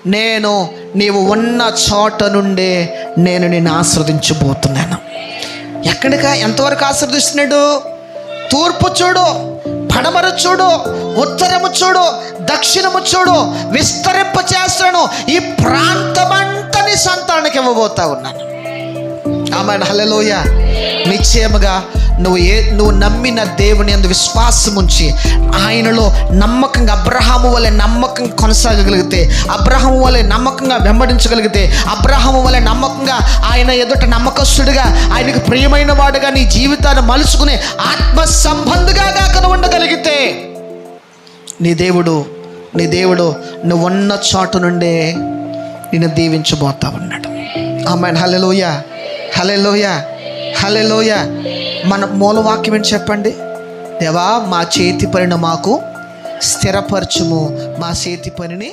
నీవు ఉన్న చోట నుండే నేను నిన్ను ఆశీర్వదించబోతున్నాను. ఎంతవరకు ఆశీర్వదిస్తున్నాడు? తూర్పు చూడు, పడమర చూడు, ఉత్తరము చూడు, దక్షిణము చూడు, విస్తరింప చేస్తాను. ఈ ప్రాంతమంతా నీ సంతానానికి ఇవ్వబోతా ఉన్నాను. ఆమేన్, హల్లెలూయా. నిశ్చయముగా నువ్వు నమ్మిన దేవుని యందు విశ్వాసం ఉంచి ఆయనలో నమ్మకంగా అబ్రహాము వలె నమ్మకంగా కొనసాగగలిగితే, అబ్రహాము వలె నమ్మకంగా వెంబడించగలిగితే, అబ్రహాము వలె నమ్మకంగా ఆయన ఎదుట నమ్మకస్తుడిగా, ఆయనకు ప్రియమైన వాడుగా నీ జీవితాన్ని మలుచుకునే ఆత్మ సంబంధిగా కాక ఉండగలిగితే నీ దేవుడు నువ్వు ఉన్న చోటు నుండే నిన్ను దీవించబోతా ఉన్నాడు. ఆమేన్, హల్లెలూయా, హల్లెలూయా, హల్లెలూయా. మన మూలవాక్యం ఏంటి చెప్పండి? దేవా, మా చేతి పనిని మాకు స్థిరపరచుము, మా చేతి పనిని